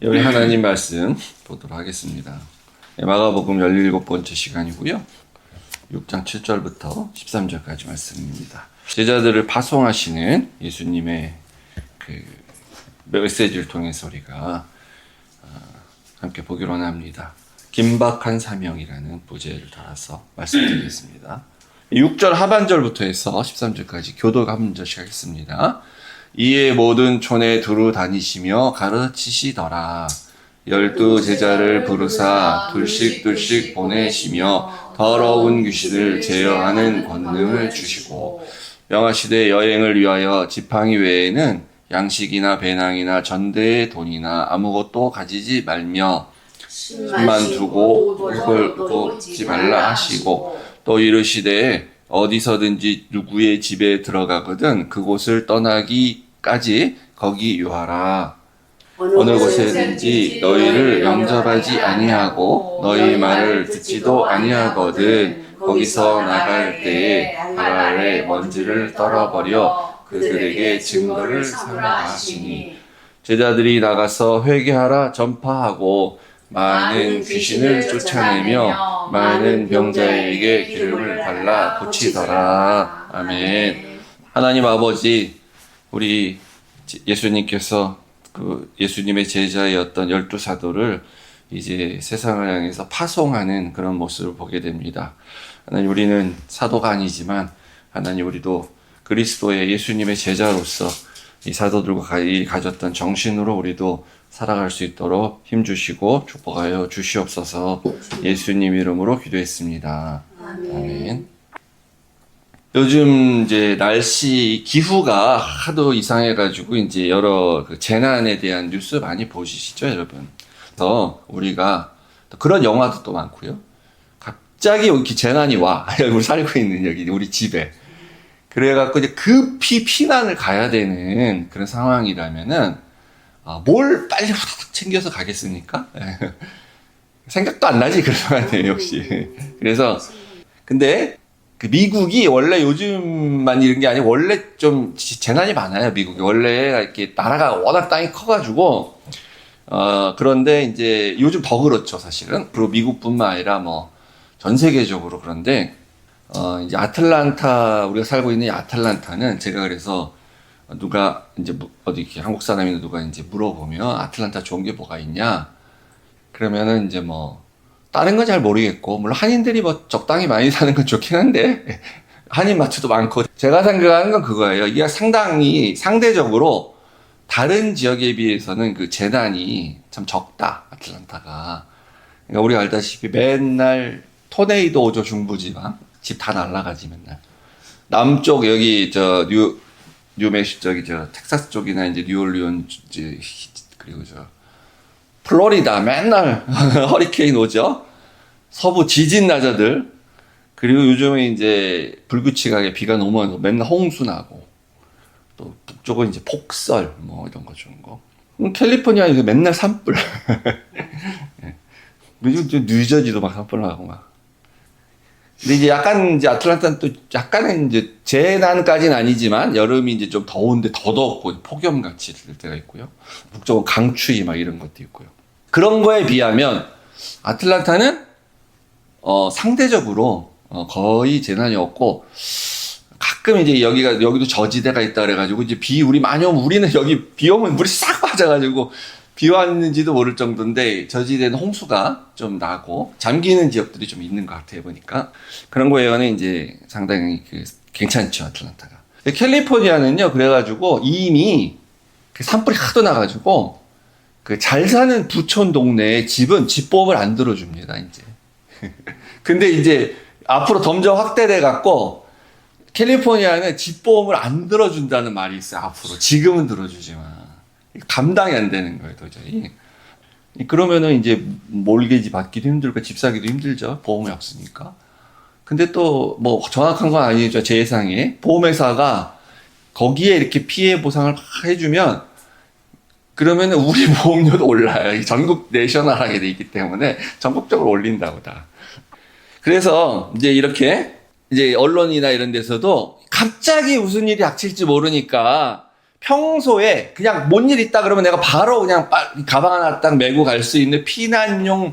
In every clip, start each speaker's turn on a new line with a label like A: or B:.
A: 우리 하나님 말씀 보도록 하겠습니다. 마가복음 17번째 시간이고요. 6장 7절부터 13절까지 말씀입니다. 제자들을 파송하시는 예수님의 그 메시지를 통해서 우리가 함께 보기로 합니다. 긴박한 사명이라는 부제를 따라서 말씀드리겠습니다. 6절 하반절부터 해서 13절까지 교독 한 절씩 하겠습니다. 이에 모든 촌에 두루 다니시며 가르치시더라. 12 제자를 부르사 둘씩 보내시며 더러운 귀신을 제어하는 권능을 주시고 명하시되 여행을 위하여 지팡이 외에는 양식이나 배낭이나 전대의 돈이나 아무것도 가지지 말며 짐만 두고 목을 굽지 말라 하시고 또 이르시되 어디서든지 누구의 집에 들어가거든 그곳을 떠나기까지 거기 유하라. 어느 곳에든지 너희를 영접하지 아니하고 너희 말을 듣지도 아니하거든 거기서 나갈 때에 발 아래 먼지를 떨어버려 그들에게 증거를 삼아 하시니 제자들이 나가서 회개하라 전파하고 많은 귀신을 쫓아내며 많은 병자에게 기름을 발라 고치더라. 아멘. 하나님 아버지, 우리 예수님께서 그 예수님의 제자였던 12사도를 이제 세상을 향해서 파송하는 그런 모습을 보게 됩니다. 하나님, 우리는 사도가 아니지만 하나님, 우리도 그리스도의 예수님의 제자로서 이 사도들과 가졌던 정신으로 우리도 살아갈 수 있도록 힘주시고 축복하여 주시옵소서. 예수님 이름으로 기도했습니다. 아멘. 요즘 이제 날씨 기후가 하도 이상해가지고 이제 여러 그 재난에 대한 뉴스 많이 보시죠, 여러분. 그래서 우리가 그런 영화도 또 많고요. 갑자기 이렇게 재난이 와. 우리 살고 있는 여기 우리 집에. 그래갖고 이제 급히 피난을 가야 되는 그런 상황이라면은 뭘 빨리 후다닥 챙겨서 가겠습니까? 생각도 안 나지, 그런 상황이에요, 역시. 그래서 근데 그 미국이 원래 요즘만 이런 게 아니고 원래 좀 재난이 많아요, 미국이. 원래 이렇게 나라가 워낙 땅이 커가지고 그런데 이제 요즘 더 그렇죠, 사실은. 그리고 미국뿐만 아니라 뭐 전 세계적으로. 그런데 이제 아틀란타, 우리가 살고 있는 이 아틀란타는 제가 그래서 누가 이제 어디 이렇게 한국 사람이나 누가 이제 물어보면 아틀란타 좋은 게 뭐가 있냐? 그러면은 이제 뭐 다른 건 잘 모르겠고, 물론 한인들이 뭐 적당히 많이 사는 건 좋긴 한데 한인 마트도 많고, 제가 생각하는 건 그거예요. 이게 상당히 상대적으로 다른 지역에 비해서는 그 재난이 참 적다, 아틀란타가. 그러니까 우리가 알다시피 맨날 토네이도 오죠, 중부지방. 집 다 날아가지 맨날. 남쪽 여기 뉴멕시코 저기 텍사스 쪽이나 이제 뉴올리언즈 그리고 플로리다 맨날 허리케인 오죠. 서부 지진 나자들. 그리고 요즘에 이제 불규칙하게 비가 너무 많아서 맨날 홍수 나고, 또 북쪽은 이제 폭설 뭐 이런 거 좋은 거. 캘리포니아 이거 맨날 산불. 뉴저지도 막 산불 나고 막. 근데 이제 약간 이제 아틀란타는 또 약간은 이제 재난까지는 아니지만 여름이 이제 좀 더운데 더 덥고 폭염같이 될 때가 있고요. 북쪽은 강추위 막 이런 것도 있고요. 그런 거에 비하면 아틀란타는 상대적으로 거의 재난이 없고, 가끔 이제 여기도 저지대가 있다 그래가지고 이제 우리 많이 오면, 우리는 여기 비 오면 물이 싹 빠져가지고 비 왔는지도 모를 정도인데 저지대는 홍수가 좀 나고 잠기는 지역들이 좀 있는 것 같아요, 보니까. 그런 거에는 이제 상당히 괜찮죠, 아틀란타가. 캘리포니아는요, 그래가지고 이미 산불이 하도 나가지고 잘 사는 부촌 동네에 집은 집보험을 안 들어줍니다, 이제. 근데 이제 앞으로 점점 확대돼 갖고 캘리포니아는 집보험을 안 들어준다는 말이 있어요, 앞으로. 지금은 들어주지만. 감당이 안 되는 거예요, 도저히. 그러면은 이제 몰개지 받기도 힘들고 집 사기도 힘들죠, 보험이 없으니까. 근데 또 뭐 정확한 건 아니죠, 제 예상에. 보험회사가 거기에 이렇게 피해 보상을 막 해주면 그러면은 우리 보험료도 올라요. 전국 내셔널하게 돼 있기 때문에 전국적으로 올린다고 다. 그래서 이제 이렇게 이제 언론이나 이런 데서도 갑자기 무슨 일이 닥칠지 모르니까 평소에 그냥 뭔 일 있다 그러면 내가 바로 그냥 가방 하나 딱 메고 갈 수 있는 피난용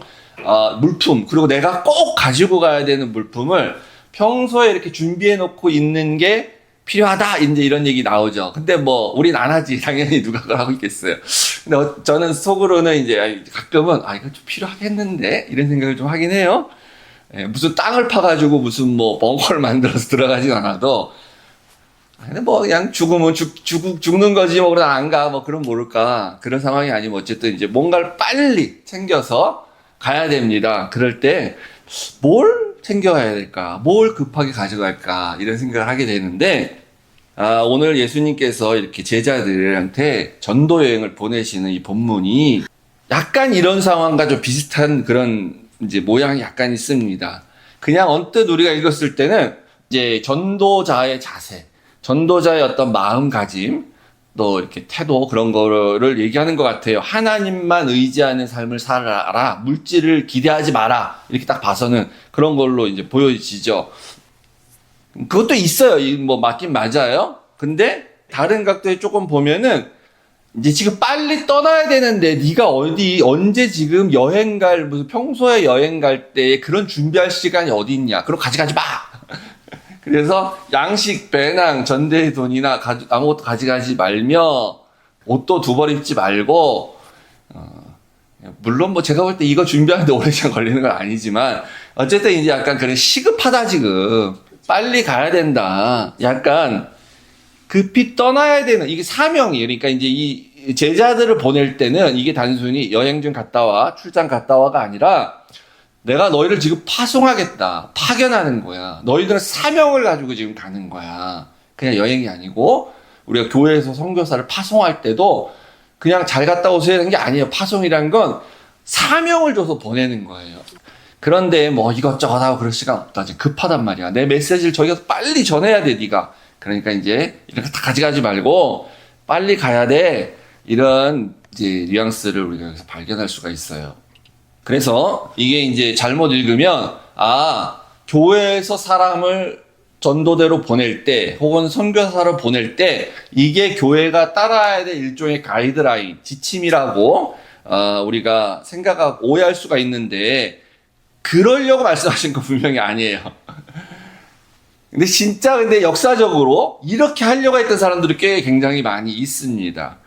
A: 물품, 그리고 내가 꼭 가지고 가야 되는 물품을 평소에 이렇게 준비해 놓고 있는 게 필요하다, 이제 이런 얘기 나오죠. 근데 뭐 우린 안 하지. 당연히 누가 그걸 하고 있겠어요. 근데 저는 속으로는 이제 가끔은 이거 좀 필요하겠는데 이런 생각을 좀 하긴 해요. 무슨 땅을 파가지고 무슨 뭐 벙커를 만들어서 들어가진 않아도, 근데 뭐 그냥 죽으면 죽는 거지 뭐, 그러다 안 가 뭐, 그럼 모를까, 그런 상황이 아니면 어쨌든 이제 뭔가를 빨리 챙겨서 가야 됩니다. 그럴 때 뭘 챙겨가야 될까, 뭘 급하게 가져갈까, 이런 생각을 하게 되는데, 오늘 예수님께서 이렇게 제자들한테 전도 여행을 보내시는 이 본문이 약간 이런 상황과 좀 비슷한 그런 이제 모양이 약간 있습니다. 그냥 언뜻 우리가 읽었을 때는 이제 전도자의 자세, 전도자의 어떤 마음가짐, 또 이렇게 태도, 그런 거를 얘기하는 것 같아요. 하나님만 의지하는 삶을 살아라, 물질을 기대하지 마라, 이렇게 딱 봐서는 그런 걸로 이제 보여지죠. 그것도 있어요. 뭐 맞긴 맞아요. 근데 다른 각도에 조금 보면은 이제 지금 빨리 떠나야 되는데 네가 언제 지금 무슨 평소에 여행 갈 때 그런 준비할 시간이 어디 있냐? 그럼 가져가지 마. 그래서 양식, 배낭, 전대의 돈이나 아무것도 가져가지 말며, 옷도 두 벌 입지 말고, 물론 뭐 제가 볼 때 이거 준비하는데 오래 시간 걸리는 건 아니지만, 어쨌든 이제 약간 그래, 시급하다 지금. 빨리 가야 된다. 약간 급히 떠나야 되는, 이게 사명이에요. 그러니까 이제 이 제자들을 보낼 때는 이게 단순히 여행 좀 갔다 와, 출장 갔다 와가 아니라, 내가 너희를 지금 파송하겠다, 파견하는 거야. 너희들은 사명을 가지고 지금 가는 거야. 그냥 여행이 아니고, 우리가 교회에서 선교사를 파송할 때도 그냥 잘 갔다 오세요 하는 게 아니에요. 파송이란 건 사명을 줘서 보내는 거예요. 그런데 뭐 이것저것 하고 그럴 시간 없다, 지금 급하단 말이야. 내 메시지를 저기서 빨리 전해야 돼, 네가. 그러니까 이제 이렇게 다 가져가지 말고 빨리 가야 돼. 이런 이제 뉘앙스를 우리가 여기서 발견할 수가 있어요. 그래서 이게 이제 잘못 읽으면, 교회에서 사람을 전도대로 보낼 때, 혹은 선교사로 보낼 때, 이게 교회가 따라야 될 일종의 가이드라인, 지침이라고, 우리가 생각하고 오해할 수가 있는데, 그러려고 말씀하신 거 분명히 아니에요. 근데 역사적으로 이렇게 하려고 했던 사람들이 꽤 굉장히 많이 있습니다.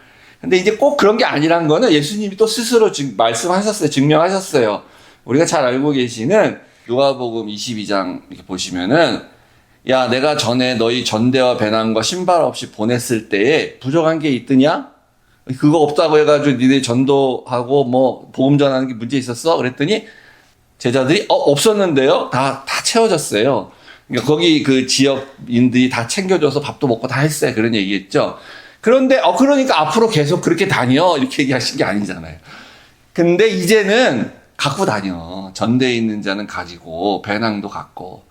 A: 근데 이제 꼭 그런 게 아니란 거는 예수님이 또 스스로 말씀하셨어요. 증명하셨어요. 우리가 잘 알고 계시는 누가복음 22장 이렇게 보시면은, 야, 내가 전에 너희 전대와 배낭과 신발 없이 보냈을 때에 부족한 게 있더냐? 그거 없다고 해가지고 니네 전도하고 뭐 복음 전하는 게 문제 있었어? 그랬더니 제자들이 없었는데요. 다 채워졌어요. 그러니까 거기 그 지역인들이 다 챙겨줘서 밥도 먹고 다 했어요. 그런 얘기했죠. 그런데 그러니까 앞으로 계속 그렇게 다녀, 이렇게 얘기하신 게 아니잖아요. 근데 이제는 갖고 다녀. 전대에 있는 자는 가지고, 배낭도 갖고.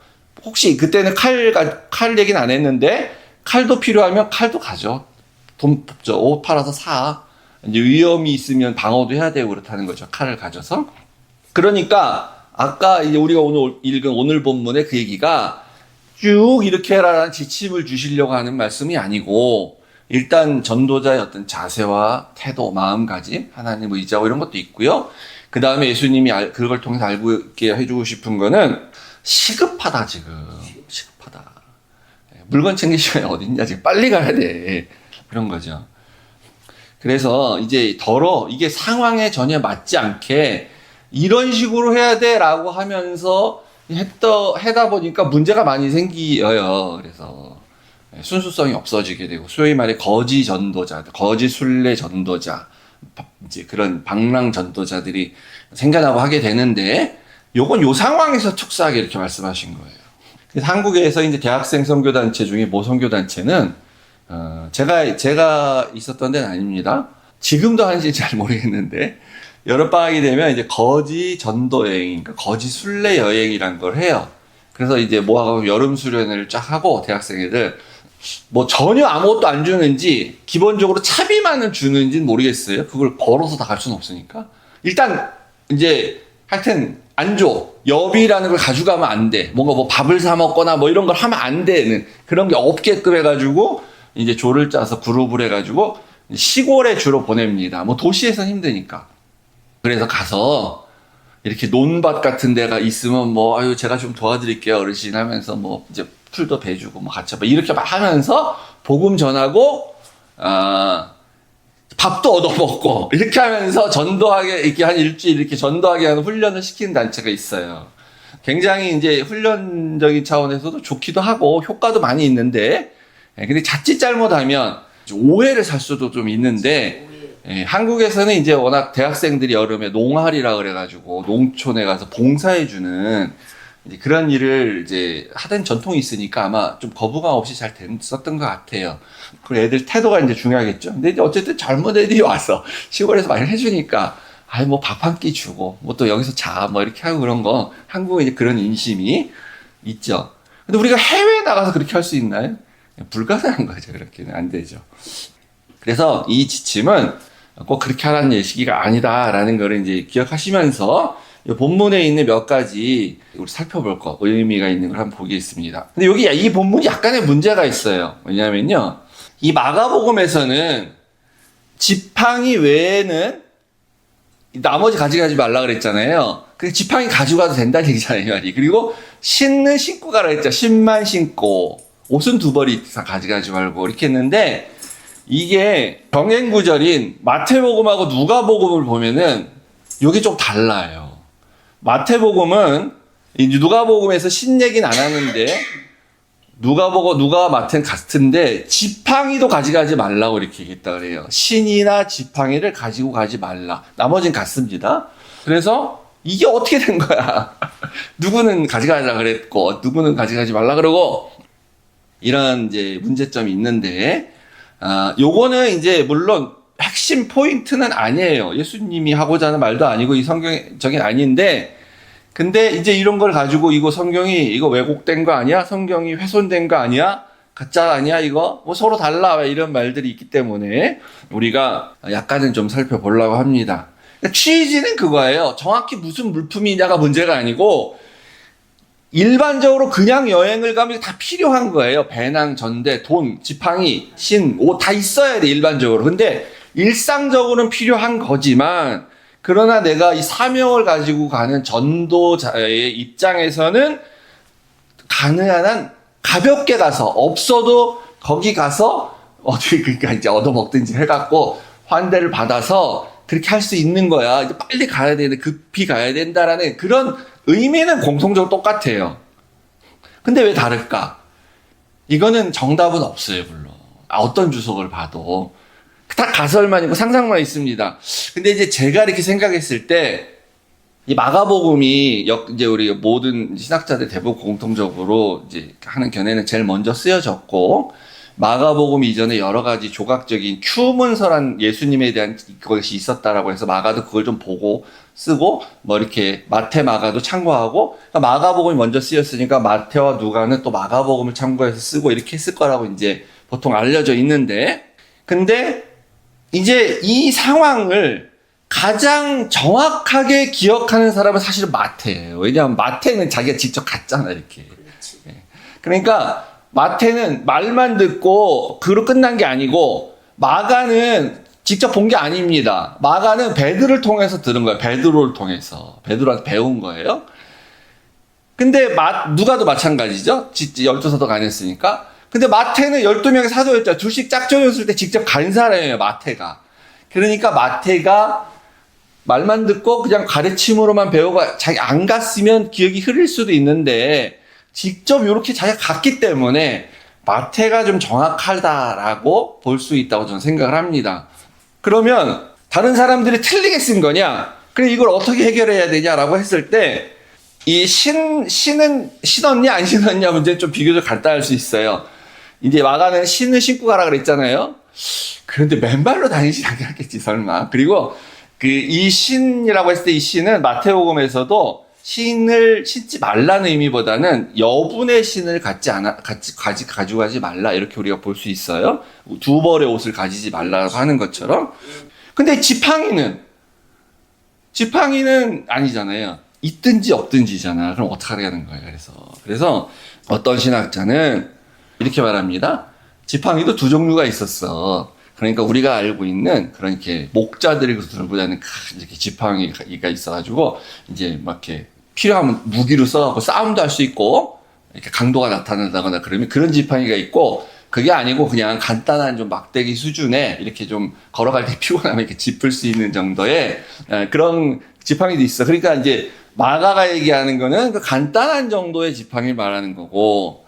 A: 혹시 그때는 칼 얘기는 안 했는데, 칼도 필요하면 칼도 가져. 돈 뽑죠. 옷 팔아서 사. 이제 위험이 있으면 방어도 해야 되고 그렇다는 거죠. 칼을 가져서. 그러니까 아까 이제 우리가 오늘 읽은 오늘 본문의 그 얘기가 쭉 이렇게 해라라는 지침을 주시려고 하는 말씀이 아니고, 일단 전도자의 어떤 자세와 태도, 마음가짐, 하나님을 의지하고 이런 것도 있고요. 그 다음에 예수님이 그걸 통해서 알고 있게 해주고 싶은 거는, 시급하다 지금. 시급하다. 물건 챙길 시간이 어딨냐, 지금 빨리 가야 돼. 그런 거죠. 그래서 이제 이게 상황에 전혀 맞지 않게 이런 식으로 해야 돼 라고 하면서 하다 보니까 문제가 많이 생겨요. 그래서 순수성이 없어지게 되고, 소위 말해 거지 전도자, 거지 순례 전도자, 이제 그런 방랑 전도자들이 생겨나고 하게 되는데, 요건 요 상황에서 특수하게 이렇게 말씀하신 거예요. 그래서 한국에서 이제 대학생 선교단체 중에 모 선교단체는, 제가 있었던 데는 아닙니다. 지금도 하는지 잘 모르겠는데, 여름방학이 되면 이제 거지 전도 여행, 그러니까 거지 순례 여행이란 걸 해요. 그래서 이제 모아가지고 여름 수련회를 쫙 하고, 대학생애들, 뭐 전혀 아무것도 안 주는지, 기본적으로 차비만은 주는지는 모르겠어요. 그걸 걸어서 다 갈 수는 없으니까. 일단, 이제, 하여튼, 안 줘. 여비라는 걸 가져가면 안 돼. 뭔가 뭐 밥을 사 먹거나 뭐 이런 걸 하면 안 되는, 그런 게 없게끔 해가지고, 이제 조를 짜서 그룹을 해가지고 시골에 주로 보냅니다. 뭐 도시에선 힘드니까. 그래서 가서 이렇게 논밭 같은 데가 있으면 뭐 아유 제가 좀 도와드릴게요 어르신 하면서 뭐 이제 풀도 베주고 뭐 같이 뭐 이렇게 막 하면서 복음 전하고 밥도 얻어먹고 이렇게 하면서 전도하게 이렇게 한 일주일 이렇게 전도하게 하는 훈련을 시키는 단체가 있어요. 굉장히 이제 훈련적인 차원에서도 좋기도 하고 효과도 많이 있는데 근데 자칫 잘못하면 오해를 살 수도 좀 있는데 한국에서는 이제 워낙 대학생들이 여름에 농활이라 그래가지고 농촌에 가서 봉사해주는 이제 그런 일을 이제 하던 전통이 있으니까 아마 좀 거부감 없이 잘 됐었던 것 같아요. 그리고 애들 태도가 이제 중요하겠죠. 근데 이제 어쨌든 젊은 애들이 와서 시골에서 많이 해주니까 아이 뭐 밥 한 끼 주고 뭐 또 여기서 자 뭐 이렇게 하고 그런 거 한국에 이제 그런 인심이 있죠. 근데 우리가 해외에 나가서 그렇게 할 수 있나요? 불가능한 거죠. 그렇게는 안 되죠. 그래서 이 지침은 꼭 그렇게 하라는 예시기가 아니다라는 거를 이제 기억하시면서 이 본문에 있는 몇 가지 우리 살펴볼 거 의미가 있는 걸 한번 보겠습니다. 근데 여기 이 본문이 약간의 문제가 있어요. 왜냐면요, 이 마가복음에서는 지팡이 외에는 나머지 가져가지 말라 그랬잖아요. 그 지팡이 가지고 가도 된다는 얘기잖아요, 이 말이. 그리고 신는 신고 가라 했죠. 신만 신고 옷은 2벌 이상 가져가지 말고 이렇게 했는데 이게 병행 구절인 마태복음하고 누가복음을 보면은 이게 좀 달라요. 마태복음은 누가복음에서 신 얘기는 안 하는데 누가 마태는 같은데 지팡이도 가져가지 말라고 이렇게 얘기했다 그래요. 신이나 지팡이를 가지고 가지 말라. 나머지는 같습니다. 그래서 이게 어떻게 된 거야? 누구는 가져가자 그랬고 누구는 가져가지 말라 그러고 이런 이제 문제점이 있는데 요거는 이제 물론 핵심 포인트는 아니에요. 예수님이 하고자 하는 말도 아니고 이 성경적인 아닌데 근데 이제 이런 걸 가지고 이거 성경이 이거 왜곡된 거 아니야? 성경이 훼손된 거 아니야? 가짜 아니야 이거? 뭐 서로 달라 이런 말들이 있기 때문에 우리가 약간은 좀 살펴보려고 합니다. 취지는 그거예요. 정확히 무슨 물품이냐가 문제가 아니고 일반적으로 그냥 여행을 가면 다 필요한 거예요. 배낭, 전대, 돈, 지팡이, 신, 옷 다 있어야 돼 일반적으로. 근데 일상적으로는 필요한 거지만 그러나 내가 이 사명을 가지고 가는 전도자의 입장에서는 가능한 한 가볍게 가서 없어도 거기 가서 어떻게 그러니까 이제 얻어먹든지 해갖고 환대를 받아서 그렇게 할 수 있는 거야. 이제 빨리 가야 되는데 급히 가야 된다라는 그런 의미는 공통적으로 똑같아요. 근데 왜 다를까? 이거는 정답은 없어요, 물론. 어떤 주석을 봐도. 다 가설만이고 상상만 있습니다. 근데 이제 제가 이렇게 생각했을 때, 이 마가복음이 이제 우리 모든 신학자들 대부분 공통적으로 이제 하는 견해는 제일 먼저 쓰여졌고, 마가복음 이전에 여러 가지 조각적인 큐문서란 예수님에 대한 것이 있었다라고 해서 마가도 그걸 좀 보고 쓰고, 뭐 이렇게 마태, 마가도 참고하고, 그러니까 마가복음이 먼저 쓰였으니까 마태와 누가는 또 마가복음을 참고해서 쓰고 이렇게 했을 거라고 이제 보통 알려져 있는데, 근데 이제 이 상황을 가장 정확하게 기억하는 사람은 사실은 마태예요. 왜냐하면 마태는 자기가 직접 갔잖아, 이렇게. 그러니까 마태는 말만 듣고 그로 끝난 게 아니고 마가는 직접 본 게 아닙니다. 마가는 베드로를 통해서 들은 거예요. 베드로를 통해서. 베드로한테 배운 거예요. 근데 누가도 마찬가지죠. 12사도가 아니었으니까. 근데 마태는 12명의 사도였죠. 둘씩 짝져졌을 때 직접 간 사람이에요, 마태가. 그러니까 마태가 말만 듣고 그냥 가르침으로만 배우고 자기 안 갔으면 기억이 흐릴 수도 있는데 직접 이렇게 자기가 갔기 때문에 마태가 좀 정확하다라고 볼 수 있다고 저는 생각을 합니다. 그러면 다른 사람들이 틀리게 쓴 거냐? 그래 이걸 어떻게 해결해야 되냐라고 했을 때 이 신은 신었냐 안 신었냐 문제는 좀 비교적 간단할 수 있어요. 이제 마가는 신을 신고 가라 그랬잖아요. 그런데 맨발로 다니지 않겠지 설마. 그리고 이 신이라고 했을 때 이 신은 마태복음에서도 신을 신지 말라는 의미보다는 여분의 신을 가지고 가지 말라 이렇게 우리가 볼 수 있어요. 2벌의 옷을 가지지 말라고 하는 것처럼. 근데 지팡이는 아니잖아요. 있든지 없든지잖아. 그럼 어떻게 하는 거예요? 그래서 어떤 신학자는 이렇게 말합니다. 지팡이도 두 종류가 있었어. 그러니까 우리가 알고 있는 그런 이렇게 목자들이 들고 다니는 큰 이렇게 지팡이가 있어가지고 이제 막 이렇게 필요하면 무기로 써갖고 싸움도 할 수 있고 이렇게 강도가 나타난다거나 그러면 그런 지팡이가 있고, 그게 아니고 그냥 간단한 좀 막대기 수준에 이렇게 좀 걸어갈 때 피곤하면 이렇게 짚을 수 있는 정도의 그런 지팡이도 있어. 그러니까 이제 마가가 얘기하는 거는 그 간단한 정도의 지팡이를 말하는 거고,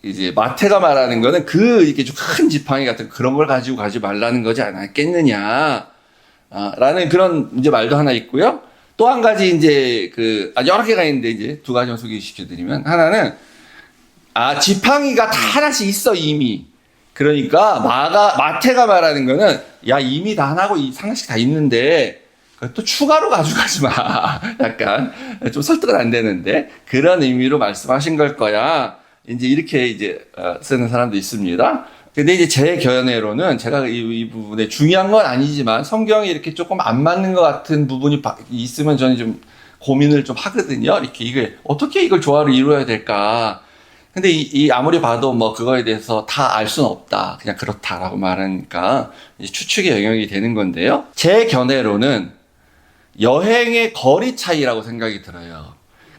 A: 이제 마태가 말하는 거는 그 이렇게 좀 큰 지팡이 같은 그런 걸 가지고 가지 말라는 거지 않았겠느냐, 라는 그런 이제 말도 하나 있고요. 또 한 가지 이제 여러 개가 있는데 이제 두 가지만 소개시켜드리면, 하나는 지팡이가 다 하나씩 있어 이미. 그러니까 마태가 말하는 거는 야 이미 다 하나고 하나씩 다 있는데 또 추가로 가져가지 마. 약간 좀 설득은 안 되는데 그런 의미로 말씀하신 걸 거야. 이제 이렇게 이제 쓰는 사람도 있습니다. 근데 이제 제 견해로는 제가 이 부분에 중요한 건 아니지만 성경이 이렇게 조금 안 맞는 것 같은 부분이 있으면 저는 좀 고민을 좀 하거든요. 이게 어떻게 이걸 조화를 이루어야 될까? 근데 아무리 봐도 뭐 그거에 대해서 다 알 수는 없다. 그냥 그렇다라고 말하니까 이제 추측의 영역이 되는 건데요. 제 견해로는 여행의 거리 차이라고 생각이 들어요.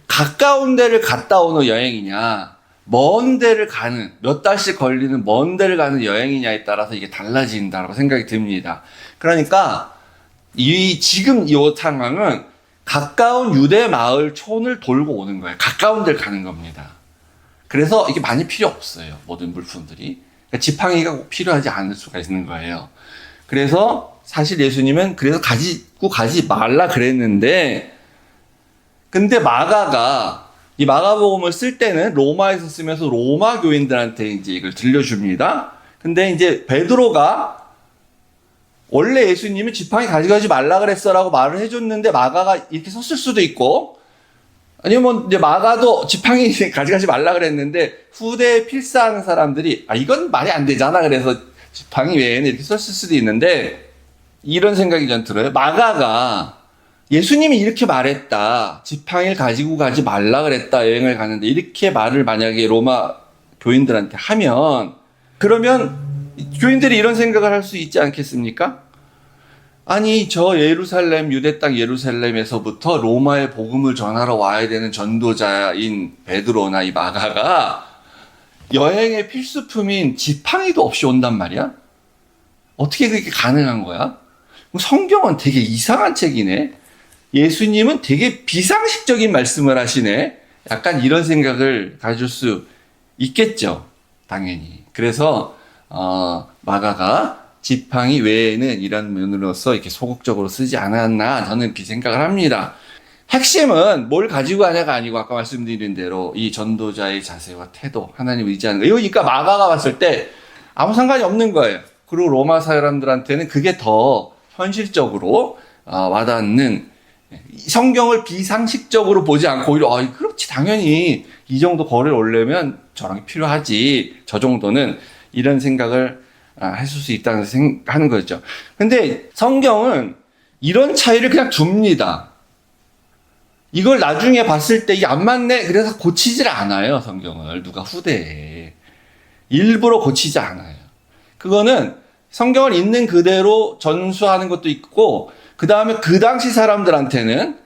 A: 가까운 데를 갔다 오는 여행이냐, 먼 데를 가는, 몇 달씩 걸리는 먼 데를 가는 여행이냐에 따라서 이게 달라진다고 생각이 듭니다. 그러니까 지금 이 상황은 가까운 유대 마을 촌을 돌고 오는 거예요. 가까운 데를 가는 겁니다. 그래서 이게 많이 필요 없어요. 모든 물품들이. 그러니까 지팡이가 꼭 필요하지 않을 수가 있는 거예요. 그래서 사실 예수님은 그래서 가지고 가지 말라 그랬는데, 근데 이 마가복음을 쓸 때는 로마에서 쓰면서 로마 교인들한테 이제 이걸 들려줍니다. 근데 이제 베드로가 원래 예수님이 지팡이 가져가지 말라 그랬어라고 말을 해줬는데 마가가 이렇게 썼을 수도 있고, 아니면 이제 마가도 지팡이 가져가지 말라 그랬는데 후대에 필사하는 사람들이 이건 말이 안 되잖아. 그래서 지팡이 외에는 이렇게 썼을 수도 있는데, 이런 생각이 전 들어요. 마가가 예수님이 이렇게 말했다. 지팡이를 가지고 가지 말라 그랬다. 여행을 가는데 이렇게 말을 만약에 로마 교인들한테 하면, 그러면 교인들이 이런 생각을 할 수 있지 않겠습니까? 아니 저 예루살렘, 유대 땅 예루살렘에서부터 로마에 복음을 전하러 와야 되는 전도자인 베드로나 이 마가가 여행의 필수품인 지팡이도 없이 온단 말이야? 어떻게 그렇게 가능한 거야? 성경은 되게 이상한 책이네. 예수님은 되게 비상식적인 말씀을 하시네. 약간 이런 생각을 가질 수 있겠죠. 당연히. 그래서 마가가 지팡이 외에는 이런 면으로서 이렇게 소극적으로 쓰지 않았나, 저는 그렇게 생각을 합니다. 핵심은 뭘 가지고 가냐가 아니고 아까 말씀드린 대로 이 전도자의 자세와 태도, 하나님 의지하는 거. 이거니까 마가가 봤을 때 아무 상관이 없는 거예요. 그리고 로마 사람들한테는 그게 더 현실적으로 와닿는, 성경을 비상식적으로 보지 않고 오히려 그렇지 당연히 이 정도 거리를 오려면 저런 게 필요하지, 저 정도는, 이런 생각을 했을 수 있다는 하는 거죠. 근데 성경은 이런 차이를 그냥 둡니다. 이걸 나중에 봤을 때 이게 안 맞네, 그래서 고치질 않아요. 성경을 누가 후대에 일부러 고치지 않아요. 그거는 성경을 있는 그대로 전수하는 것도 있고, 그 다음에 그 당시 사람들한테는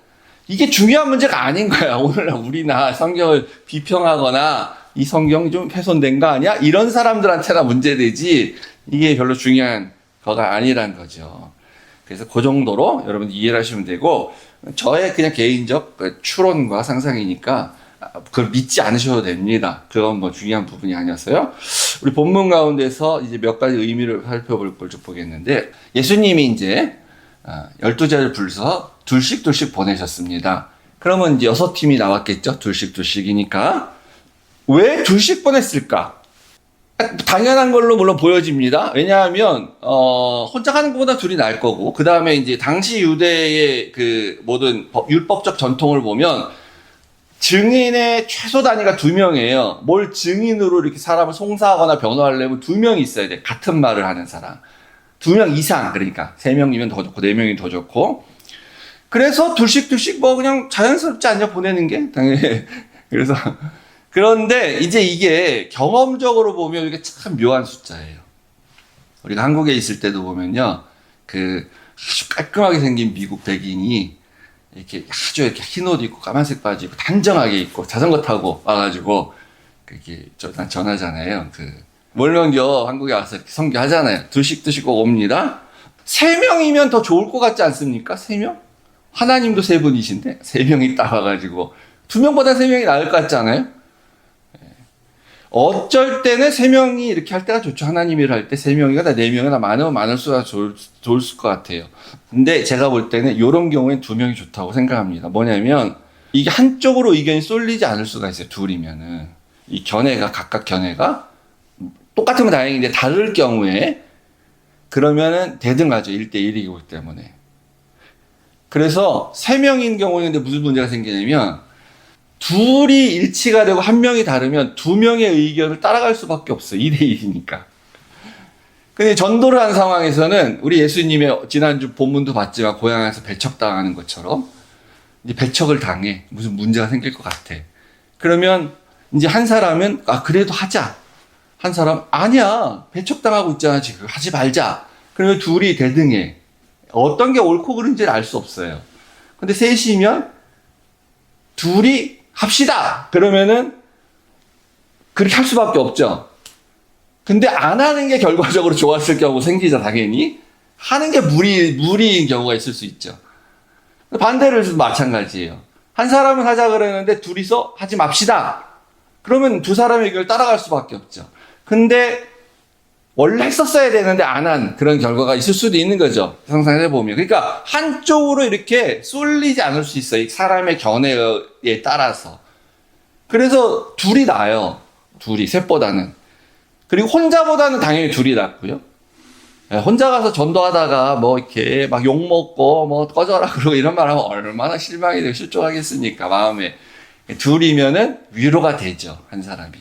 A: 이게 중요한 문제가 아닌 거야. 오늘날 우리나 성경을 비평하거나 이 성경이 좀 훼손된 거 아니야? 이런 사람들한테나 문제되지, 이게 별로 중요한 거가 아니란 거죠. 그래서 그 정도로 여러분 이해를 하시면 되고, 저의 그냥 개인적 추론과 상상이니까 그걸 믿지 않으셔도 됩니다. 그건 뭐 중요한 부분이 아니었어요. 우리 본문 가운데서 이제 몇 가지 의미를 살펴볼 걸 좀 보겠는데, 예수님이 이제 12제자를 불러서 둘씩 보내셨습니다. 그러면 이제 6팀이 나왔겠죠? 둘씩이니까. 왜 둘씩 보냈을까? 당연한 걸로 물론 보여집니다. 왜냐하면 혼자 가는 것보다 둘이 나을 거고, 그 다음에 이제 당시 유대의 그 모든 율법적 전통을 보면 증인의 최소 단위가 2명이에요. 뭘 증인으로 이렇게 사람을 송사하거나 변호하려면 2명이 있어야 돼. 같은 말을 하는 사람. 2명 이상, 그러니까 3명이면 더 좋고 4명이 더 좋고. 그래서 둘씩 뭐 그냥 자연스럽지 않냐 보내는 게 당연히. 그래서 그런데 이제 이게 경험적으로 보면 이게 참 묘한 숫자예요. 우리가 한국에 있을 때도 보면요. 그 아주 깔끔하게 생긴 미국 백인이 이렇게 아주 이렇게 흰 옷 입고 까만색 바지 입고 단정하게 입고 자전거 타고 와가지고 그게 전하잖아요. 월명교 한국에 와서 이렇게 선교하잖아요. 두식 꼭 옵니다. 3명이면 더 좋을 것 같지 않습니까? 3명? 하나님도 3분이신데 3명이 딱 와가지고 2명보다 3명이 나을 것 같지 않아요? 어쩔 때는 3명이 이렇게 할 때가 좋죠. 하나님 일을 할 때 3명이나 4명이나 많으면 많을수록 좋을 것 같아요. 근데 제가 볼 때는 이런 경우엔 2명이 좋다고 생각합니다. 뭐냐면 이게 한쪽으로 의견이 쏠리지 않을 수가 있어요. 둘이면은. 이 각각 견해가 똑같으면 다행인데 다를 경우에 그러면은 대등하죠. 1대1이기 때문에. 그래서 3명인 경우에 무슨 문제가 생기냐면 둘이 일치가 되고 1명이 다르면 2명의 의견을 따라갈 수밖에 없어요. 2대1이니까. 근데 전도를 한 상황에서는 우리 예수님의 지난주 본문도 봤지만 고향에서 배척당하는 것처럼 이제 배척을 당해. 무슨 문제가 생길 것 같아. 그러면 이제 한 사람은 그래도 하자. 한 사람 아니야. 배척당하고 있잖아 지금. 하지 말자. 그러면 둘이 대등해. 어떤 게 옳고 그른지를 알 수 없어요. 근데 셋이면 둘이 합시다. 그러면은 그렇게 할 수밖에 없죠. 근데 안 하는 게 결과적으로 좋았을 경우 생기죠, 당연히. 하는 게 무리인 경우가 있을 수 있죠. 반대로 해도 마찬가지예요. 한 사람은 하자 그러는데 둘이서 하지 맙시다. 그러면 두 사람의 의견을 따라갈 수밖에 없죠. 근데 원래 했었어야 되는데 안 한 그런 결과가 있을 수도 있는 거죠. 상상해보면. 그러니까 한쪽으로 이렇게 쏠리지 않을 수 있어요. 사람의 견해에 따라서. 그래서 둘이 나아요. 셋보다는. 그리고 혼자보다는 당연히 둘이 낫고요. 혼자 가서 전도하다가 이렇게 막 욕먹고 꺼져라 그러고 이런 말 하면 얼마나 실망이 되고 실족하겠습니까, 마음에. 둘이면은 위로가 되죠, 한 사람이.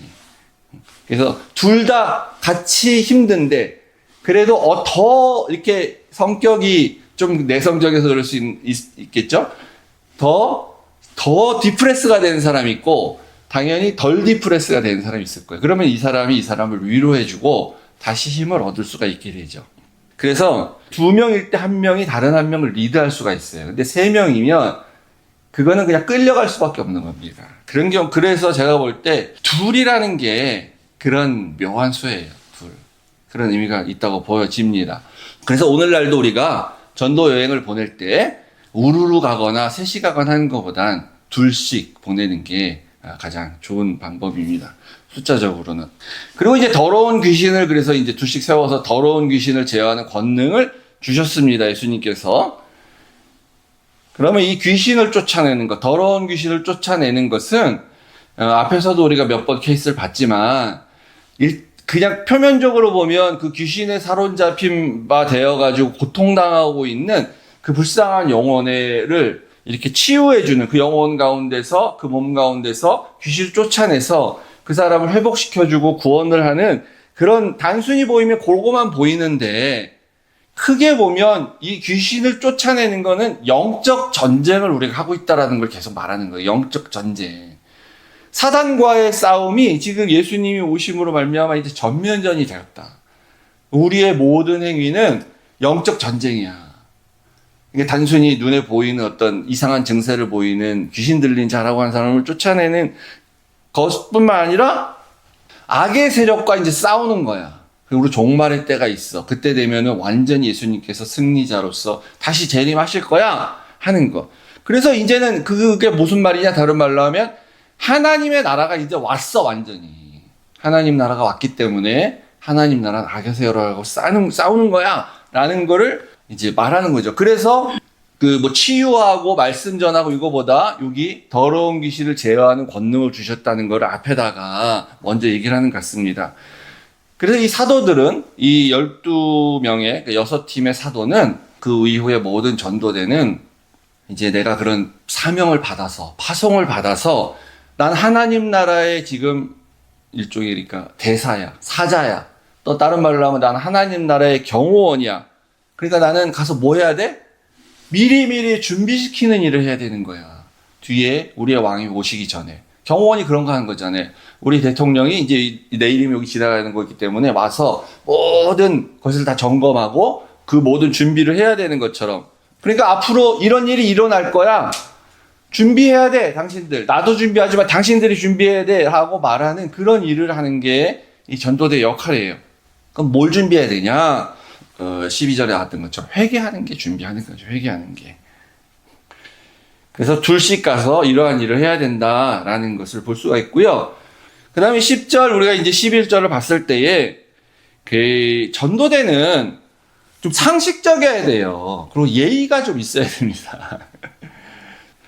A: 그래서 둘 다 같이 힘든데 그래도 더 이렇게 성격이 좀 내성적이어서 그럴 수 있겠죠? 더 디프레스가 되는 사람이 있고 당연히 덜 디프레스가 되는 사람이 있을 거예요. 그러면 이 사람이 이 사람을 위로해주고 다시 힘을 얻을 수가 있게 되죠. 그래서 2명일 때 1명이 다른 1명을 리드할 수가 있어요. 근데 3명이면 그거는 그냥 끌려갈 수밖에 없는 겁니다. 그래서 제가 볼 때 둘이라는 게 그런 묘한 수예요. 그런 의미가 있다고 보여집니다. 그래서 오늘날도 우리가 전도 여행을 보낼 때 우르르 가거나 셋이 가거나 하는 것보단 둘씩 보내는 게 가장 좋은 방법입니다. 숫자적으로는. 그리고 이제 더러운 귀신을 그래서 이제 둘씩 세워서 더러운 귀신을 제어하는 권능을 주셨습니다. 예수님께서. 그러면 이 귀신을 쫓아내는 것, 더러운 귀신을 쫓아내는 것은 앞에서도 우리가 몇 번 케이스를 봤지만 그냥 표면적으로 보면 그 귀신에 사로잡힌 바 되어가지고 고통당하고 있는 그 불쌍한 영혼을 이렇게 치유해주는 그 영혼 가운데서 그 몸 가운데서 귀신을 쫓아내서 그 사람을 회복시켜주고 구원을 하는 그런 단순히 보이면 골고만 보이는데 크게 보면 이 귀신을 쫓아내는 거는 영적 전쟁을 우리가 하고 있다라는 걸 계속 말하는 거예요. 영적 전쟁. 사단과의 싸움이 지금 예수님이 오심으로 말미암아 이제 전면전이 되었다. 우리의 모든 행위는 영적 전쟁이야. 이게 단순히 눈에 보이는 어떤 이상한 증세를 보이는 귀신 들린 자라고 하는 사람을 쫓아내는 것뿐만 아니라 악의 세력과 이제 싸우는 거야. 그리고 종말의 때가 있어. 그때 되면은 완전히 예수님께서 승리자로서 다시 재림하실 거야 하는 거. 그래서 이제는 그게 무슨 말이냐 다른 말로 하면 하나님의 나라가 이제 왔어, 완전히. 하나님 나라가 왔기 때문에 하나님 나라 나가세요라고 싸우는 거야 라는 거를 이제 말하는 거죠. 그래서 치유하고 말씀 전하고 이거보다 여기 더러운 귀신을 제어하는 권능을 주셨다는 걸 앞에다가 먼저 얘기를 하는 것 같습니다. 그래서 이 사도들은 이 12명의 6팀의 사도는 그 이후에 모든 전도대는 이제 내가 그런 사명을 받아서 파송을 받아서 난 하나님 나라의 지금 일종의 그러니까 대사야, 사자야. 또 다른 말로 하면 난 하나님 나라의 경호원이야. 그러니까 나는 가서 뭐 해야 돼? 미리미리 준비시키는 일을 해야 되는 거야. 뒤에 우리의 왕이 오시기 전에. 경호원이 그런 거 하는 거잖아요. 우리 대통령이 이제 내 이름이 여기 지나가는 거기 때문에 와서 모든 것을 다 점검하고 그 모든 준비를 해야 되는 것처럼. 그러니까 앞으로 이런 일이 일어날 거야. 준비해야 돼, 당신들. 나도 준비하지만 당신들이 준비해야 돼. 하고 말하는 그런 일을 하는 게 이 전도대 역할이에요. 그럼 뭘 준비해야 되냐? 12절에 나왔던 것처럼 회개하는 게 준비하는 거죠. 회개하는 게. 그래서 둘씩 가서 이러한 일을 해야 된다라는 것을 볼 수가 있고요. 그 다음에 10절, 우리가 이제 11절을 봤을 때에, 그 전도대는 좀 상식적이어야 돼요. 그리고 예의가 좀 있어야 됩니다.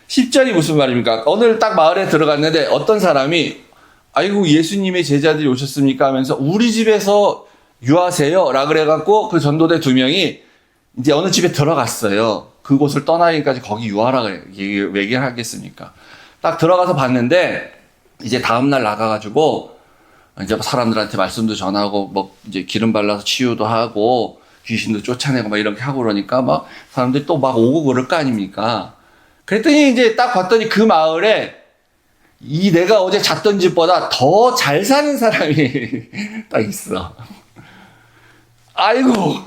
A: 10절이 무슨 말입니까? 오늘 딱 마을에 들어갔는데 어떤 사람이 아이고 예수님의 제자들이 오셨습니까? 하면서 우리 집에서 유하세요? 라 그래갖고 그 전도대 2명이 이제 어느 집에 들어갔어요. 그곳을 떠나기까지 거기 유하라 그래. 왜 하겠습니까? 딱 들어가서 봤는데 이제 다음날 나가가지고 이제 사람들한테 말씀도 전하고 뭐 이제 기름 발라서 치유도 하고 귀신도 쫓아내고 막 이렇게 하고 그러니까 막 사람들이 또 막 오고 그럴 거 아닙니까? 그랬더니 이제 딱 봤더니 그 마을에 이 내가 어제 잤던 집보다 더 잘 사는 사람이 딱 있어. 아이고,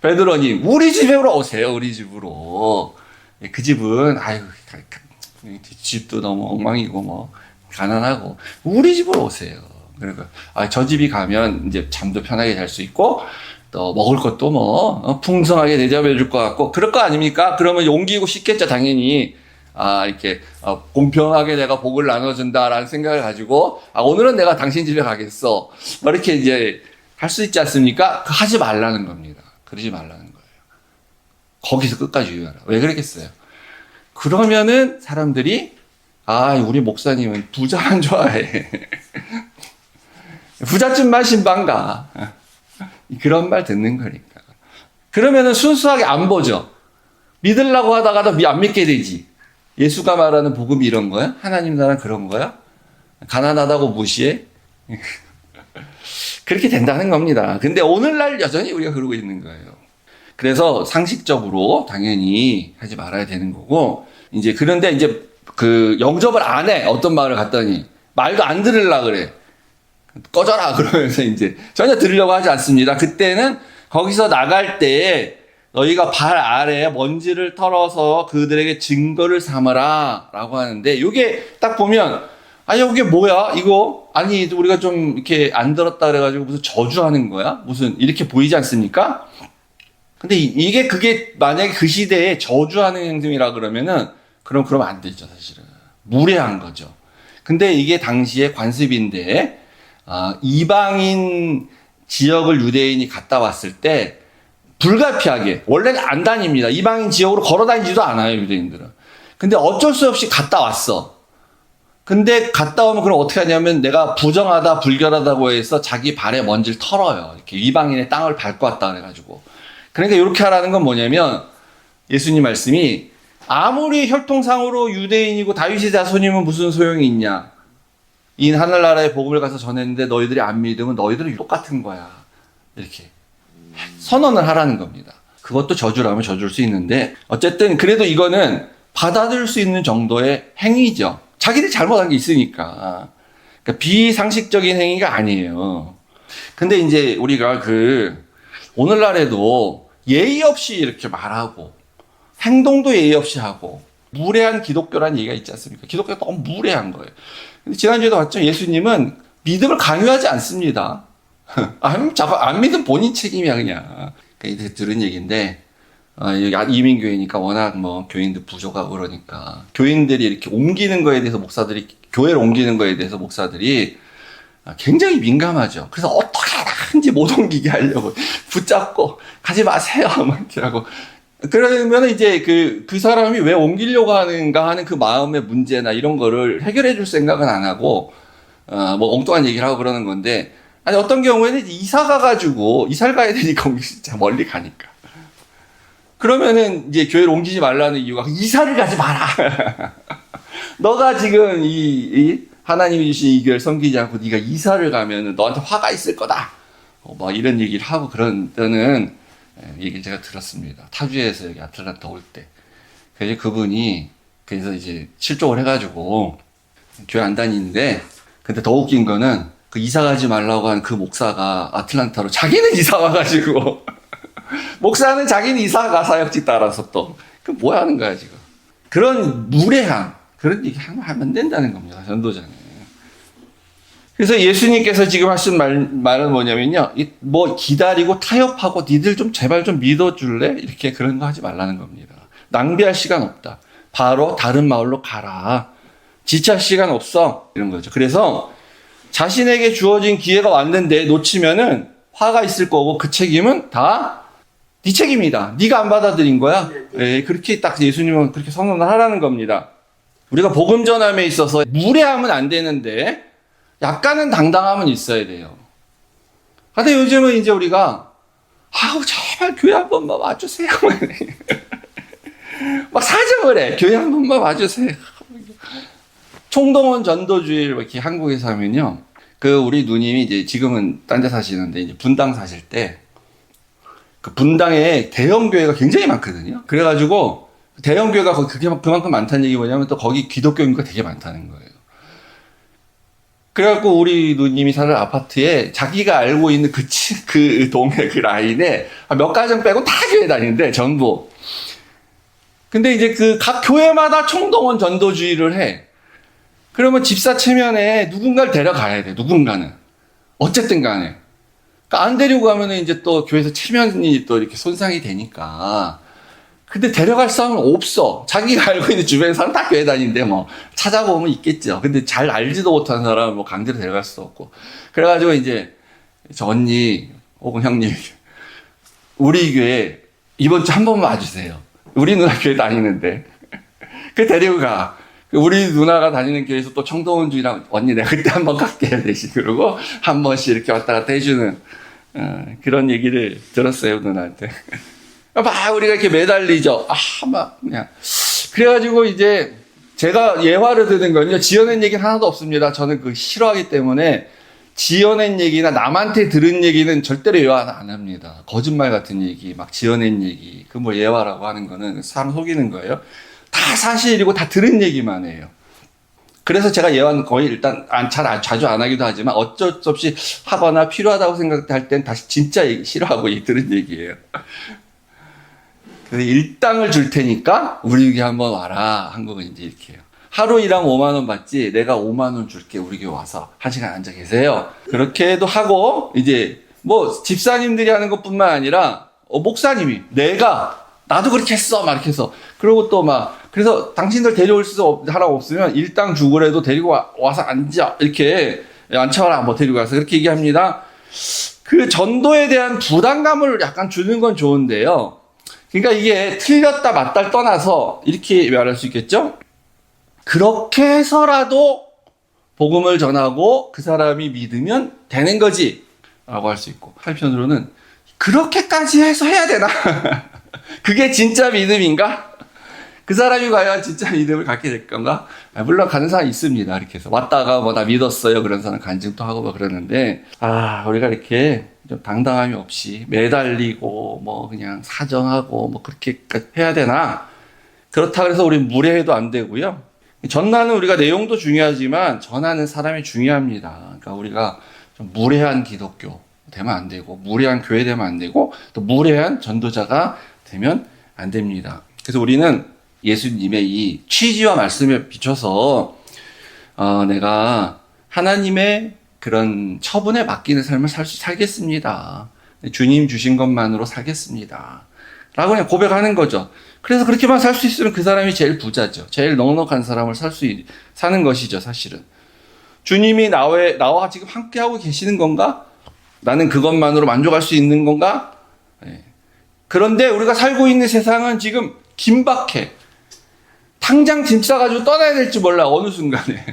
A: 베드로님, 우리 집으로 오세요, 우리 집으로. 그 집은, 아이고, 집도 너무 엉망이고, 뭐, 가난하고, 우리 집으로 오세요. 그러니까, 저 집이 가면 이제 잠도 편하게 잘 수 있고, 또 먹을 것도 뭐, 풍성하게 대접해 줄 것 같고, 그럴 거 아닙니까? 그러면 옮기고 싶겠죠, 당연히. 이렇게, 공평하게 내가 복을 나눠준다라는 생각을 가지고, 오늘은 내가 당신 집에 가겠어. 뭐 이렇게 이제 할 수 있지 않습니까? 하지 말라는 겁니다. 그러지 말라는 거예요. 거기서 끝까지 유의하라. 왜 그러겠어요? 그러면은 사람들이, 우리 목사님은 부자만 좋아해. 부잣집만 신방 가. 그런 말 듣는 거니까. 그러면은 순수하게 안 보죠. 믿으려고 하다가도 안 믿게 되지. 예수가 말하는 복음이 이런 거야? 하나님 나라는 그런 거야? 가난하다고 무시해? 그렇게 된다는 겁니다. 근데 오늘날 여전히 우리가 그러고 있는 거예요. 그래서 상식적으로 당연히 하지 말아야 되는 거고, 이제 그런데 이제 그 영접을 안 해. 어떤 마을을 갔더니 말도 안 들으려고 그래. 꺼져라 그러면서 이제 전혀 들으려고 하지 않습니다. 그때는 거기서 나갈 때 너희가 발 아래에 먼지를 털어서 그들에게 증거를 삼아라 라고 하는데, 이게 딱 보면 이게 뭐야 이거? 아니 우리가 좀 이렇게 안 들었다 그래가지고 무슨 저주하는 거야? 무슨 이렇게 보이지 않습니까? 근데 이게 그게 만약에 그 시대에 저주하는 행동이라 그러면은 그러면 안 되죠. 사실은 무례한 거죠. 근데 이게 당시에 관습인데, 이방인 지역을 유대인이 갔다 왔을 때 불가피하게, 원래는 안 다닙니다. 이방인 지역으로 걸어 다니지도 않아요, 유대인들은. 근데 어쩔 수 없이 갔다 왔어. 근데 갔다 오면 그럼 어떻게 하냐면 내가 부정하다, 불결하다고 해서 자기 발에 먼지를 털어요. 이렇게 이방인의 땅을 밟고 왔다 그래가지고. 그러니까 이렇게 하라는 건 뭐냐면, 예수님 말씀이 아무리 혈통상으로 유대인이고 다윗의 자손이면 무슨 소용이 있냐. 이 하늘나라의 복음을 가서 전했는데 너희들이 안 믿으면 너희들은 똑같은 거야. 이렇게 선언을 하라는 겁니다. 그것도 저주라면 저주일 수 있는데, 어쨌든 그래도 이거는 받아들일 수 있는 정도의 행위죠. 자기들이 잘못한 게 있으니까. 그러니까 비상식적인 행위가 아니에요. 근데 이제 우리가 오늘날에도 예의 없이 이렇게 말하고, 행동도 예의 없이 하고, 무례한 기독교라는 얘기가 있지 않습니까? 기독교가 너무 무례한 거예요. 근데 지난주에도 봤죠? 예수님은 믿음을 강요하지 않습니다. 안 믿으면 본인 책임이야, 그냥. 그러니까 들은 얘기인데, 이민교회니까 워낙 뭐 교인들 부족하고 그러니까 교인들이 이렇게 옮기는 거에 대해서 교회를 옮기는 거에 대해서 목사들이 굉장히 민감하죠. 그래서 어떻게든지 못 옮기게 하려고 붙잡고 가지 마세요 막 이렇게 하고, 그러면 이제 그 사람이 왜 옮기려고 하는가 하는 그 마음의 문제나 이런 거를 해결해 줄 생각은 안 하고 뭐 엉뚱한 얘기를 하고 그러는 건데, 어떤 경우에는 이사를 가야 되니까 진짜 멀리 가니까. 그러면은 이제 교회를 옮기지 말라는 이유가 이사를 가지 마라. 너가 지금 이 하나님이 주신 이 교회를 섬기지 않고 네가 이사를 가면은 너한테 화가 있을 거다. 뭐 이런 얘기를 하고 그런 때는 얘기를 제가 들었습니다. 타주에서 여기 아틀란타 올 때. 그래서 그분이 그래서 이제 실족을 해가지고 교회 안 다니는데, 근데 더 웃긴 거는 그 이사 가지 말라고 한 그 목사가 아틀란타로 자기는 이사 와가지고 목사는 자기는 이사가 사역지 따라서 또 그 뭐 하는 거야 지금. 그런 무례함, 그런 얘기 하면 안 된다는 겁니다, 전도자는. 그래서 예수님께서 지금 하신 말은 뭐냐면요, 뭐 기다리고 타협하고 니들 좀 제발 좀 믿어줄래? 이렇게 그런 거 하지 말라는 겁니다. 낭비할 시간 없다. 바로 다른 마을로 가라. 지체할 시간 없어. 이런 거죠. 그래서 자신에게 주어진 기회가 왔는데 놓치면은 화가 있을 거고 그 책임은 다 네 책임이다. 네가 안 받아들인 거야. 예, 그렇게 딱 예수님은 그렇게 선언을 하라는 겁니다. 우리가 복음 전함에 있어서 무례하면 안 되는데 약간은 당당함은 있어야 돼요. 근데 요즘은 이제 우리가 아우 제발 교회 한 번만 와주세요. 막 사정을 해. 교회 한 번만 와주세요. 총동원 전도주의를 이렇게 한국에서 하면요. 그 우리 누님이 이제 지금은 딴 데 사시는데 이제 분당 사실 때 그 분당에 대형 교회가 굉장히 많거든요. 그래가지고 대형 교회가 그만큼 많다는 얘기 뭐냐면 또 거기 기독교 인구가 되게 많다는 거예요. 그래갖고 우리 누님이 사는 아파트에 자기가 알고 있는 그 동네 그 라인에 몇 가정 빼고 다 교회 다니는데 전부. 근데 이제 그 각 교회마다 총동원 전도주의를 해. 그러면 집사 체면에 누군가를 데려가야 돼. 누군가는. 어쨌든 간에. 그러니까 안 데리고 가면은 이제 또 교회에서 체면이 또 이렇게 손상이 되니까. 근데 데려갈 사람은 없어. 자기가 알고 있는 주변 사람 다 교회 다니는데 뭐 찾아보면 있겠죠. 근데 잘 알지도 못하는 사람은 뭐 강제로 데려갈 수도 없고. 그래가지고 이제 저 언니 혹은 형님 우리 교회 이번 주 한 번만 와주세요. 우리 누나 교회 다니는데. 그 데리고 가. 우리 누나가 다니는 교회에서 또 청동원주의랑 언니 내가 그때 한 번 갈게요 대신. 그러고 한 번씩 이렇게 왔다 갔다 해주는 그런 얘기를 들었어요 누나한테. 막 우리가 이렇게 매달리죠. 막 그냥. 그래가지고 이제 제가 예화를 드는 건요, 지어낸 얘기는 하나도 없습니다. 저는 그 싫어하기 때문에 지어낸 얘기나 남한테 들은 얘기는 절대로 예화 안 합니다. 거짓말 같은 얘기, 막 지어낸 얘기, 그 뭐 예화라고 하는 거는 사람 속이는 거예요. 다 사실이고 다 들은 얘기만 해요. 그래서 제가 예화는 거의 일단 자주 안 하기도 하지만 어쩔 수 없이 하거나 필요하다고 생각할 땐 다시 진짜 얘기 싫어하고 들은 얘기예요. 그래서 일당을 줄 테니까 우리 교회 한번 와라. 한국은 이제 이렇게 해요. 하루 일하면 5만 원 받지 내가 5만 원 줄게. 우리 교회 와서 1시간 앉아 계세요. 그렇게도 하고 이제 뭐 집사님들이 하는 것뿐만 아니라 목사님이 나도 그렇게 했어. 막 이렇게 해서 그리고 또 막 그래서 당신들 데려올 사람 없으면 일당 주고라도 데리고 와서 앉아. 이렇게 앉혀라. 뭐 데리고 와서 그렇게 얘기합니다. 그 전도에 대한 부담감을 약간 주는 건 좋은데요. 그러니까 이게 틀렸다 맞다를 떠나서 이렇게 말할 수 있겠죠? 그렇게 해서라도 복음을 전하고 그 사람이 믿으면 되는 거지 라고 할 수 있고, 한편으로는 그렇게까지 해서 해야 되나? 그게 진짜 믿음인가? 그 사람이 과연 진짜 믿음을 갖게 될 건가? 물론 가는 사람이 있습니다. 이렇게 해서 왔다가 뭐 나 믿었어요 그런 사람 간증도 하고 뭐 그러는데, 우리가 이렇게 좀 당당함이 없이 매달리고 뭐 그냥 사정하고 뭐 그렇게 해야 되나? 그렇다 그래서 우리 무례해도 안 되고요. 전하는 우리가 내용도 중요하지만 전하는 사람이 중요합니다. 그러니까 우리가 좀 무례한 기독교 되면 안 되고, 무례한 교회 되면 안 되고, 또 무례한 전도자가 되면 안 됩니다. 그래서 우리는 예수님의 이 취지와 말씀에 비춰서 내가 하나님의 그런 처분에 맡기는 삶을 살겠습니다. 주님 주신 것만으로 살겠습니다. 라고 그냥 고백하는 거죠. 그래서 그렇게만 살 수 있으면 그 사람이 제일 부자죠. 제일 넉넉한 사람을 사는 것이죠, 사실은. 주님이 나와 지금 함께하고 계시는 건가? 나는 그것만으로 만족할 수 있는 건가? 네. 그런데 우리가 살고 있는 세상은 지금 긴박해. 당장 짐 싸가지고 떠나야 될지 몰라, 어느 순간에.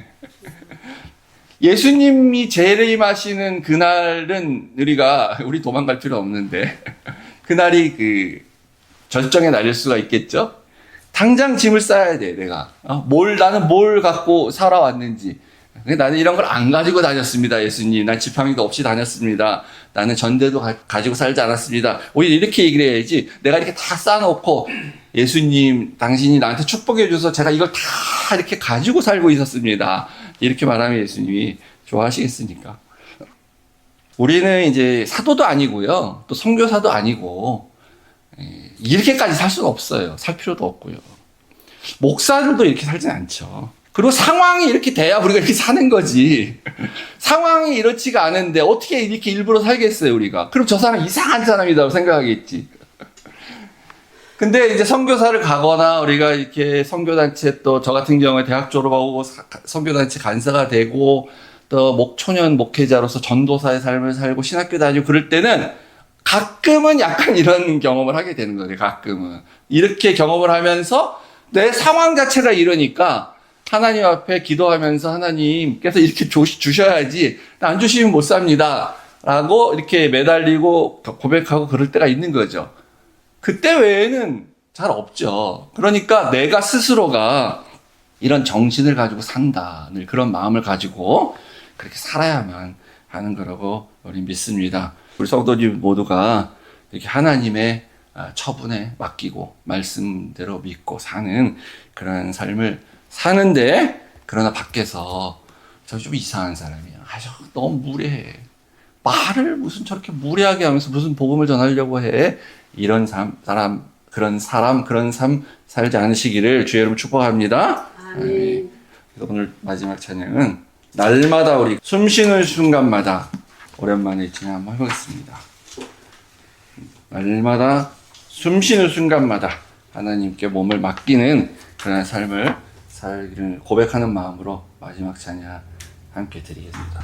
A: 예수님이 재림하시는 그날은 우리 도망갈 필요 없는데, 그날이 절정의 날일 수가 있겠죠? 당장 짐을 싸야 돼, 내가. 나는 뭘 갖고 살아왔는지. 나는 이런 걸 안 가지고 다녔습니다, 예수님. 난 지팡이도 없이 다녔습니다. 나는 전대도 가지고 살지 않았습니다. 오히려 이렇게 얘기를 해야지. 내가 이렇게 다 쌓아놓고, 예수님, 당신이 나한테 축복해 줘서 제가 이걸 다 이렇게 가지고 살고 있었습니다. 이렇게 말하면 예수님이 좋아하시겠습니까? 우리는 이제 사도도 아니고요. 또 선교사도 아니고 이렇게까지 살 수는 없어요. 살 필요도 없고요. 목사들도 이렇게 살진 않죠. 그리고 상황이 이렇게 돼야 우리가 이렇게 사는 거지. 상황이 이렇지가 않은데 어떻게 이렇게 일부러 살겠어요, 우리가. 그럼 저 사람 이상한 사람이라고 생각하겠지. 근데 이제 선교사를 가거나 우리가 이렇게 선교단체 또 저 같은 경우에 대학 졸업하고 선교단체 간사가 되고 또 초년 목회자로서 전도사의 삶을 살고 신학교 다니고 그럴 때는 가끔은 약간 이런 경험을 하게 되는 거예요. 가끔은. 이렇게 경험을 하면서 내 상황 자체가 이러니까 하나님 앞에 기도하면서 하나님께서 이렇게 주셔야지 안 주시면 못 삽니다. 라고 이렇게 매달리고 고백하고 그럴 때가 있는 거죠. 그때 외에는 잘 없죠. 그러니까 내가 스스로가 이런 정신을 가지고 산다. 늘 그런 마음을 가지고 그렇게 살아야만 하는 거라고 우리 믿습니다. 우리 성도님 모두가 이렇게 하나님의 처분에 맡기고 말씀대로 믿고 사는 그런 삶을 사는데, 그러나 밖에서 저 좀 이상한 사람이야. 너무 무례해. 말을 무슨 저렇게 무례하게 하면서 무슨 복음을 전하려고 해. 이런 그런 삶 살지 않으시기를 주의 이름으로 축복합니다. 아멘. 그래서 오늘 마지막 찬양은 날마다 우리 숨쉬는 순간마다 오랜만에 진행 한번 해보겠습니다. 날마다 숨쉬는 순간마다 하나님께 몸을 맡기는 그런 삶을 살기를 고백하는 마음으로 마지막 찬양 함께 드리겠습니다.